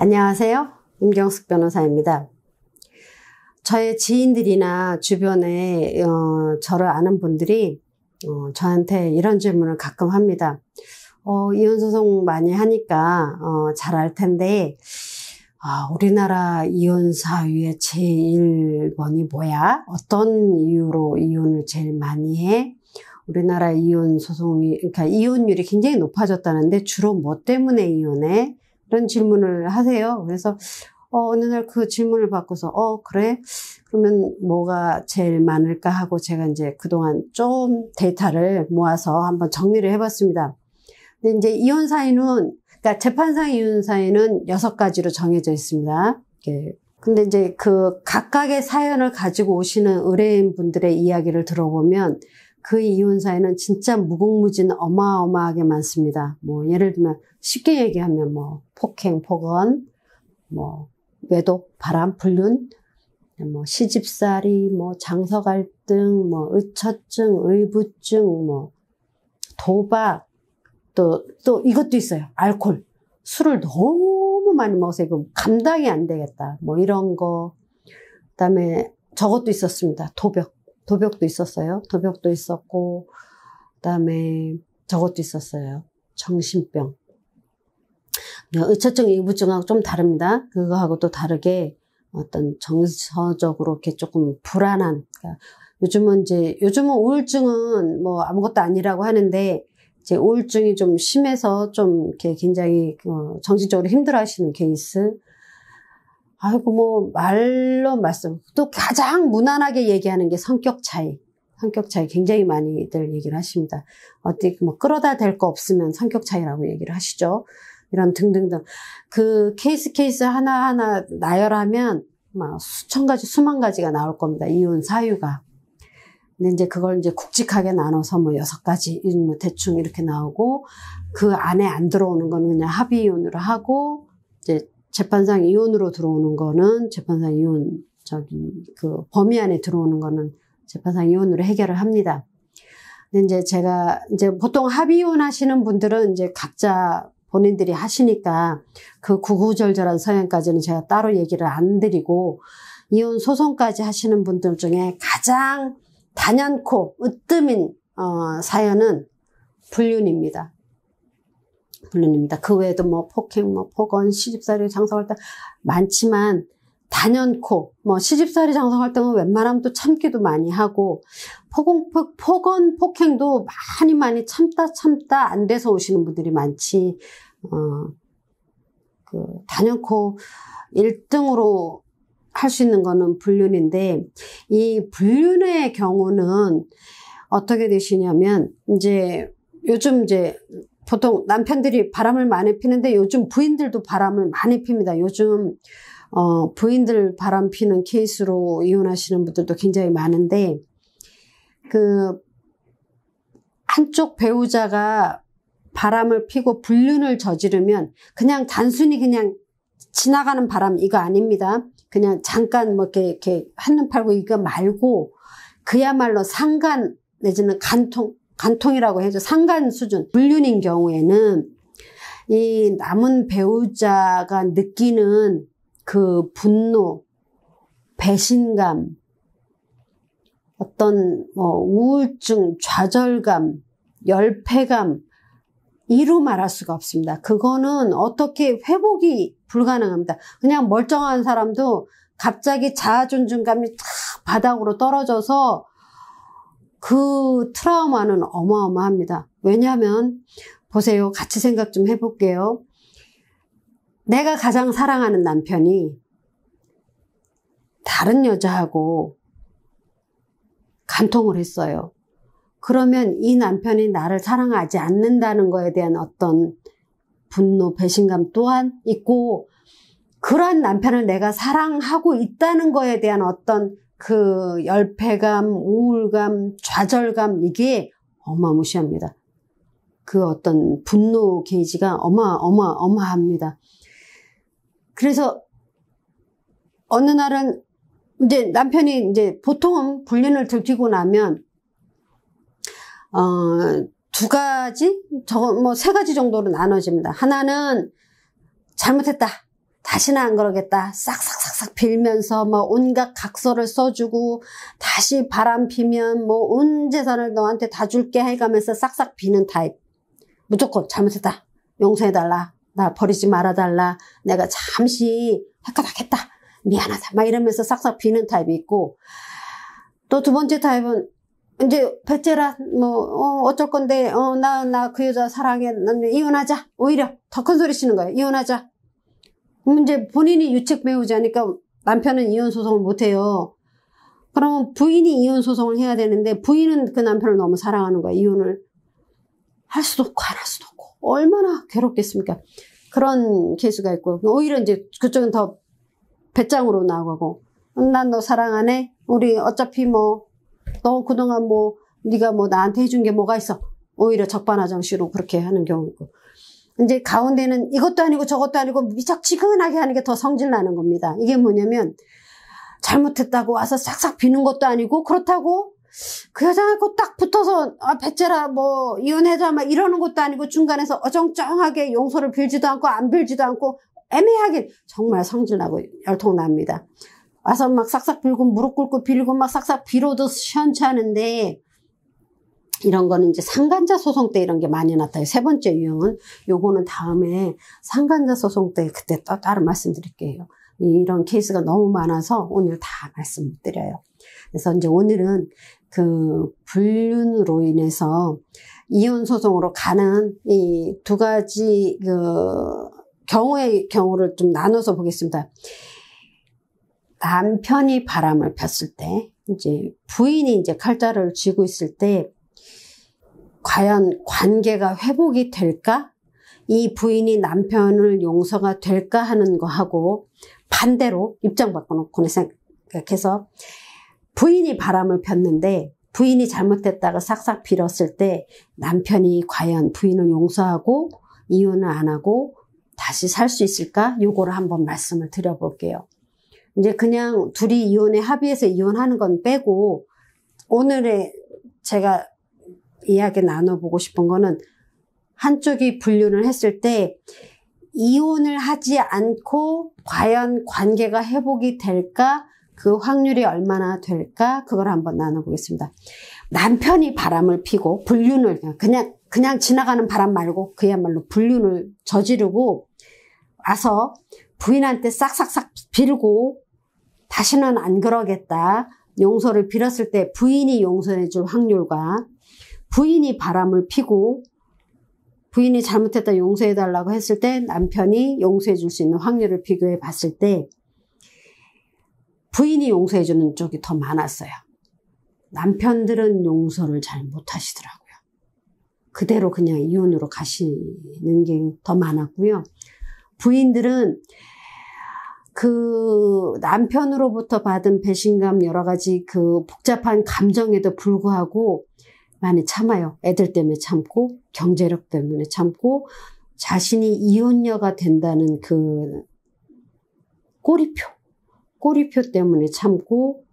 안녕하세요. 임경숙 변호사입니다. 저의 지인들이나 주변에 저를 아는 분들이 저한테 이런 질문을 가끔 합니다. 이혼소송 많이 하니까 잘 알 텐데 우리나라 이혼 사유의 제1번이 뭐야? 어떤 이유로 이혼을 제일 많이 해? 우리나라 이혼 소송이, 그러니까 이혼율이 굉장히 높아졌다는데 주로 뭐 때문에 이혼해? 이런 질문을 하세요. 그래서 어느 날 그 질문을 받고서 그래? 그러면 뭐가 제일 많을까 하고 제가 이제 그동안 좀 데이터를 모아서 한번 정리를 해봤습니다. 근데 이제 이혼 사유는, 그러니까 재판상 이혼 사유는 6가지로 정해져 있습니다. 근데 이제 그 각각의 사연을 가지고 오시는 의뢰인 분들의 이야기를 들어보면 그 이혼 사유는 진짜 무궁무진 어마어마하게 많습니다. 뭐 예를 들면 쉽게 얘기하면 뭐 폭행, 폭언, 뭐 외독, 바람, 불륜, 뭐 시집살이, 뭐 장서 갈등, 뭐 의처증, 의부증, 뭐 도박, 또 이것도 있어요. 알코올. 술을 너무 많이 먹어서 이거 감당이 안 되겠다. 뭐 이런 거. 그다음에 저것도 있었습니다. 도벽도 있었어요. 도벽도 있었고, 그다음에 저것도 있었어요. 정신병. 의처증, 의부증하고 좀 다릅니다. 그거하고 또 다르게 어떤 정서적으로 이렇게 조금 불안한. 그러니까 요즘은 우울증은 뭐 아무것도 아니라고 하는데, 이제 우울증이 좀 심해서 좀 이렇게 굉장히 정신적으로 힘들어하시는 케이스. 아이고 뭐 말로 말씀. 또 가장 무난하게 얘기하는 게 성격 차이. 성격 차이 굉장히 많이들 얘기를 하십니다. 어떻게 뭐 끌어다 댈 거 없으면 성격 차이라고 얘기를 하시죠. 이런 등등등. 그 케이스 하나하나 나열하면 막 수천 가지, 수만 가지가 나올 겁니다. 이혼 사유가. 근데 이제 그걸 이제 굵직하게 나눠서 뭐 6가지, 뭐 대충 이렇게 나오고, 그 안에 안 들어오는 거는 그냥 합의 이혼으로 하고, 이제 재판상 이혼으로 들어오는 거는 재판상 이혼, 그 범위 안에 들어오는 거는 재판상 이혼으로 해결을 합니다. 근데 이제 제가, 이제 보통 합의 이혼 하시는 분들은 이제 각자 본인들이 하시니까 그 구구절절한 서양까지는 제가 따로 얘기를 안 드리고, 이혼 소송까지 하시는 분들 중에 가장 단연코 으뜸인 사연은 불륜입니다. 불륜입니다. 그 외에도 뭐 폭행, 뭐 폭언, 시집살이, 장서갈등 많지만 단연코 뭐 시집살이, 장서갈등은 웬만하면 또 참기도 많이 하고 폭언, 폭행도 많이 참다 안 돼서 오시는 분들이 많지. 단연코 1등으로 할 수 있는 거는 불륜인데, 이 불륜의 경우는 어떻게 되시냐면, 이제 요즘 이제 보통 남편들이 바람을 많이 피는데 요즘 부인들도 바람을 많이 핍니다. 요즘 부인들 바람 피는 케이스로 이혼하시는 분들도 굉장히 많은데, 그 한쪽 배우자가 바람을 피고 불륜을 저지르면 그냥 단순히 그냥 지나가는 바람 이거 아닙니다. 그냥 잠깐 뭐 이렇게 한눈 팔고 이거 말고 그야말로 상간 내지는 간통이라고 해서 상간 수준. 불륜인 경우에는 이 남은 배우자가 느끼는 그 분노, 배신감, 어떤 뭐 우울증, 좌절감, 열패감, 이루 말할 수가 없습니다. 그거는 어떻게 회복이 불가능합니다. 그냥 멀쩡한 사람도 갑자기 자아존중감이 탁 바닥으로 떨어져서 그 트라우마는 어마어마합니다. 왜냐하면 보세요. 같이 생각 좀 해볼게요. 내가 가장 사랑하는 남편이 다른 여자하고 간통을 했어요. 그러면 이 남편이 나를 사랑하지 않는다는 거에 대한 어떤 분노, 배신감 또한 있고, 그러한 남편을 내가 사랑하고 있다는 거에 대한 어떤 그 열패감, 우울감, 좌절감, 이게 어마무시합니다. 그 어떤 분노 게이지가 어마어마합니다. 그래서 어느 날은 이제 남편이 이제 보통은 불륜을 들키고 나면 2가지? 뭐 3가지 정도로 나눠집니다. 하나는 잘못했다. 다시는 안 그러겠다. 싹싹싹싹 빌면서 뭐 온갖 각서를 써주고 다시 바람 피면 뭐 온 재산을 너한테 다 줄게 해가면서 싹싹 비는 타입. 무조건 잘못했다. 용서해달라. 나 버리지 말아달라. 내가 잠시 헷갈렸겠다. 미안하다. 막 이러면서 싹싹 비는 타입이 있고, 또 두 번째 타입은 이제 배째라 뭐 어쩔 건데 나 그 여자 사랑해. 난 이혼하자. 오히려 더 큰 소리 치는 거예요. 이혼하자. 그럼 이제 본인이 유책 배우지 않으니까 남편은 이혼 소송을 못 해요. 그러면 부인이 이혼 소송을 해야 되는데 부인은 그 남편을 너무 사랑하는 거예요. 이혼을 할 수도 없고 안 할 수도 없고 얼마나 괴롭겠습니까? 그런 케이스가 있고, 오히려 이제 그쪽은 더 배짱으로 나가고, 난 너 사랑 안 해? 우리 어차피 뭐 너 그동안 뭐 네가 뭐 나한테 해준 게 뭐가 있어? 오히려 적반하장식으로 그렇게 하는 경우 있고, 이제 가운데는 이것도 아니고 저것도 아니고 미적지근하게 하는 게 더 성질 나는 겁니다. 이게 뭐냐면 잘못했다고 와서 싹싹 비는 것도 아니고, 그렇다고 그 여자하고 딱 붙어서 배째라 뭐 이혼해자 막 이러는 것도 아니고, 중간에서 어정쩡하게 용서를 빌지도 않고 안 빌지도 않고 애매하게, 정말 성질나고 열통납니다. 와서 막 싹싹 빌고 무릎 꿇고 빌고 막 싹싹 빌어도 시원찮은데, 이런 거는 이제 상간자 소송 때 이런 게 많이 나타나요. 세 번째 유형은, 요거는 다음에 상간자 소송 때 그때 또 따로 말씀드릴게요. 이런 케이스가 너무 많아서 오늘 다 말씀드려요. 그래서 이제 오늘은 그 불륜으로 인해서 이혼 소송으로 가는 이 두 가지 그 경우를 좀 나눠서 보겠습니다. 남편이 바람을 폈을 때, 이제 부인이 이제 칼자루를 쥐고 있을 때 과연 관계가 회복이 될까? 이 부인이 남편을 용서가 될까 하는 거 하고, 반대로 입장 바꿔놓고 생각해서 부인이 바람을 폈는데 부인이 잘못했다가 싹싹 빌었을 때 남편이 과연 부인을 용서하고 이혼을 안 하고 다시 살 수 있을까? 요거를 한번 말씀을 드려볼게요. 이제 그냥 둘이 이혼에 합의해서 이혼하는 건 빼고, 오늘의 제가 이야기 나눠보고 싶은 거는, 한쪽이 불륜을 했을 때 이혼을 하지 않고 과연 관계가 회복이 될까? 그 확률이 얼마나 될까? 그걸 한번 나눠보겠습니다. 남편이 바람을 피고 불륜을 그냥 지나가는 바람 말고 그야말로 불륜을 저지르고 와서 부인한테 싹싹싹 빌고 다시는 안 그러겠다, 용서를 빌었을 때 부인이 용서해 줄 확률과, 부인이 바람을 피고 부인이 잘못했다 용서해달라고 했을 때 남편이 용서해 줄 수 있는 확률을 비교해 봤을 때 부인이 용서해 주는 쪽이 더 많았어요. 남편들은 용서를 잘 못하시더라고요. 그대로 그냥 이혼으로 가시는 게 더 많았고요. 부인들은 그 남편으로부터 받은 배신감, 여러 가지 그 복잡한 감정에도 불구하고 많이 참아요. 애들 때문에 참고, 경제력 때문에 참고, 자신이 이혼녀가 된다는 그 꼬리표 때문에 참고,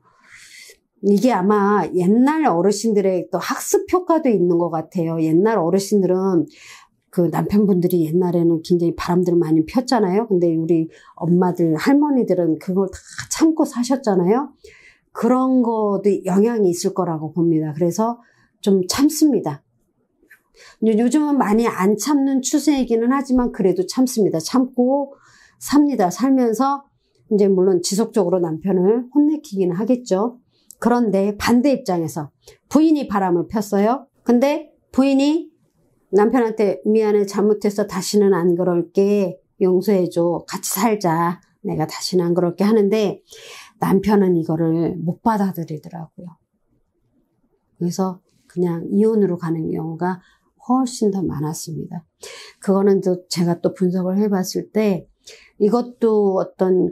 이게 아마 옛날 어르신들의 또 학습 효과도 있는 것 같아요. 옛날 어르신들은 그 남편분들이 옛날에는 굉장히 바람들을 많이 폈잖아요. 근데 우리 엄마들, 할머니들은 그걸 다 참고 사셨잖아요. 그런 것도 영향이 있을 거라고 봅니다. 그래서 좀 참습니다. 요즘은 많이 안 참는 추세이기는 하지만 그래도 참습니다. 참고 삽니다. 살면서 이제 물론 지속적으로 남편을 혼내키기는 하겠죠. 그런데 반대 입장에서 부인이 바람을 폈어요. 근데 부인이 남편한테 미안해, 잘못해서 다시는 안 그럴게, 용서해줘, 같이 살자, 내가 다시는 안 그럴게 하는데 남편은 이거를 못 받아들이더라고요. 그래서 그냥 이혼으로 가는 경우가 훨씬 더 많았습니다. 그거는 또 제가 또 분석을 해봤을 때 이것도 어떤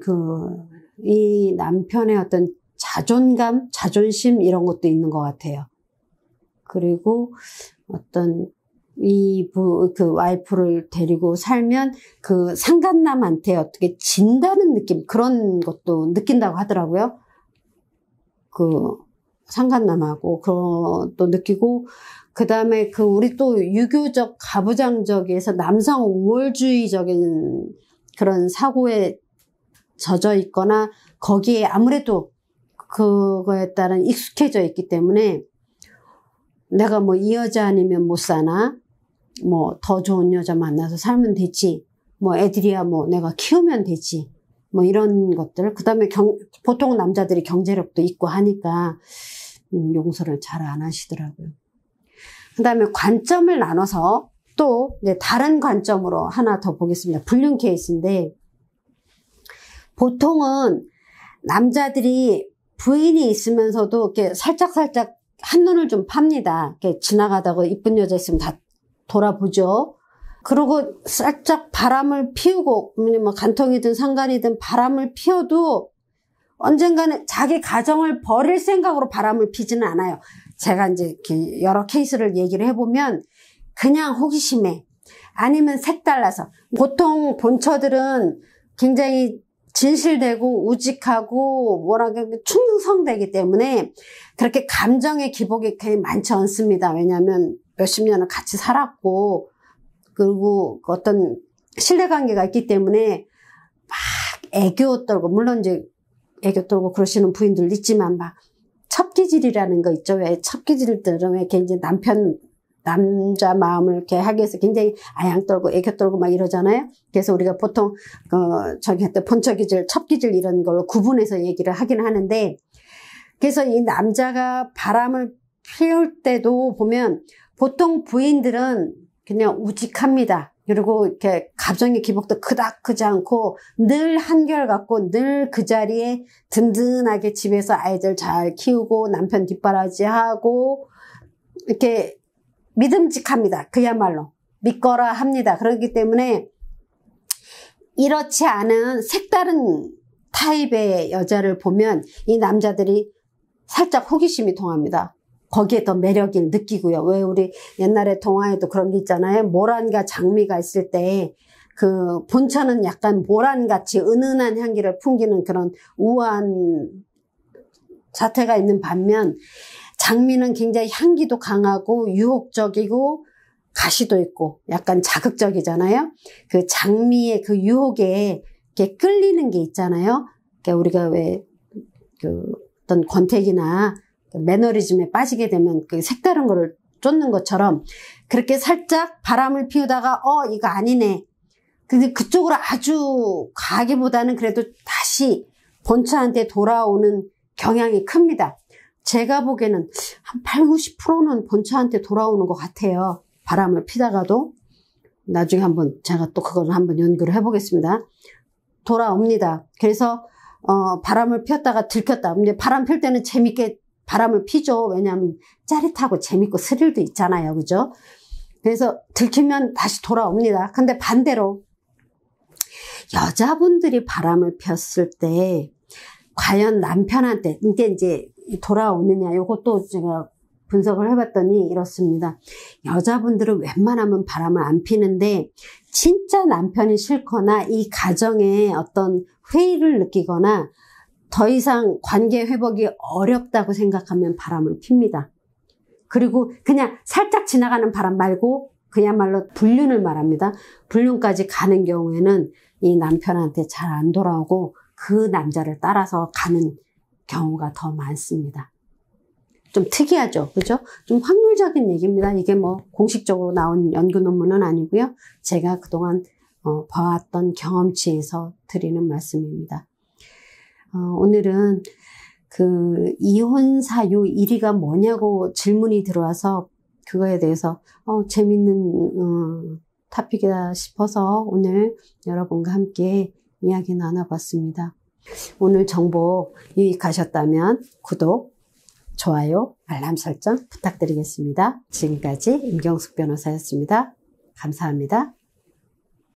이 남편의 어떤 자존감, 자존심 이런 것도 있는 것 같아요. 그리고 어떤 그 와이프를 데리고 살면 그 상간남한테 어떻게 진다는 느낌, 그런 것도 느낀다고 하더라고요. 그 상간남하고 그런 것도 느끼고, 그 다음에 우리 또 유교적 가부장적에서 남성 우월주의적인 그런 사고에 젖어 있거나 거기에 아무래도 그거에 따른 익숙해져 있기 때문에 내가 뭐 이 여자 아니면 못 사나? 뭐 더 좋은 여자 만나서 살면 되지. 뭐 애들이야 뭐 내가 키우면 되지. 뭐 이런 것들. 그 다음에 보통 남자들이 경제력도 있고 하니까 용서를 잘 안 하시더라고요. 그 다음에 관점을 나눠서 또 이제 다른 관점으로 하나 더 보겠습니다. 불륜 케이스인데 보통은 남자들이 부인이 있으면서도 이렇게 살짝살짝 한눈을 좀 팝니다. 이렇게 지나가다가 이쁜 여자 있으면 다 돌아보죠. 그리고 살짝 바람을 피우고, 뭐 간통이든 상간이든 바람을 피워도 언젠가는 자기 가정을 버릴 생각으로 바람을 피지는 않아요. 제가 이제 이렇게 여러 케이스를 얘기를 해보면 그냥 호기심에 아니면 색달라서 보통 본처들은 굉장히 진실되고 우직하고 뭐라고 충성되기 때문에 그렇게 감정의 기복이 그렇게 많지 않습니다. 왜냐하면 몇십 년을 같이 살았고 그리고 어떤 신뢰관계가 있기 때문에 막 애교 떨고 물론 이제 애교 떨고 그러시는 부인들 있지만 막 첩기질이라는 거 있죠. 왜 첩기질들은 왜 이렇게 이제 남자 마음을 이렇게 하기 위해서 굉장히 아양 떨고 애교 떨고 막 이러잖아요. 그래서 우리가 보통 저기 할 때 본처기질, 첩기질 이런 걸로 구분해서 얘기를 하긴 하는데 그래서 이 남자가 바람을 피울 때도 보면 보통 부인들은 그냥 우직합니다. 그리고 이렇게 감정의 기복도 그닥 크지 않고 늘 한결같고 늘 그 자리에 든든하게 집에서 아이들 잘 키우고 남편 뒷바라지하고 이렇게 믿음직합니다. 그야말로 믿거라 합니다. 그렇기 때문에 이렇지 않은 색다른 타입의 여자를 보면 이 남자들이 살짝 호기심이 통합니다. 거기에 더 매력을 느끼고요. 왜 우리 옛날에 동화에도 그런 게 있잖아요. 모란과 장미가 있을 때 그 본처는 약간 모란같이 은은한 향기를 풍기는 그런 우아한 자태가 있는 반면 장미는 굉장히 향기도 강하고 유혹적이고 가시도 있고 약간 자극적이잖아요. 그 장미의 그 유혹에 이렇게 끌리는 게 있잖아요. 그러니까 우리가 왜 그 어떤 권태기나 매너리즘에 빠지게 되면 그 색다른 거를 쫓는 것처럼 그렇게 살짝 바람을 피우다가 이거 아니네. 근데 그쪽으로 아주 가기보다는 그래도 다시 본처한테 돌아오는 경향이 큽니다. 제가 보기에는 한 80, 90%는 본처한테 돌아오는 것 같아요. 바람을 피다가도. 나중에 한번 제가 또 그걸 한번 연구를 해보겠습니다. 돌아옵니다. 그래서 바람을 피웠다가 들켰다. 근데 바람 필 때는 재밌게 바람을 피죠. 왜냐하면 짜릿하고 재밌고 스릴도 있잖아요. 그죠? 그래서 들키면 다시 돌아옵니다. 근데 반대로 여자분들이 바람을 폈을 때 과연 남편한테 이제 돌아오느냐 이것도 제가 분석을 해봤더니 이렇습니다. 여자분들은 웬만하면 바람을 안 피는데 진짜 남편이 싫거나 이 가정에 어떤 회의를 느끼거나 더 이상 관계 회복이 어렵다고 생각하면 바람을 핍니다. 그리고 그냥 살짝 지나가는 바람 말고 그야말로 불륜을 말합니다. 불륜까지 가는 경우에는 이 남편한테 잘 안 돌아오고 그 남자를 따라서 가는 경우가 더 많습니다. 좀 특이하죠. 그죠? 좀 확률적인 얘기입니다. 이게 뭐 공식적으로 나온 연구 논문은 아니고요. 제가 그동안 봐왔던 경험치에서 드리는 말씀입니다. 오늘은 그 이혼 사유 1위가 뭐냐고 질문이 들어와서 그거에 대해서 재밌는 토픽이다 싶어서 오늘 여러분과 함께 이야기 나눠봤습니다. 오늘 정보 유익하셨다면 구독, 좋아요, 알람 설정 부탁드리겠습니다. 지금까지 임경숙 변호사였습니다. 감사합니다.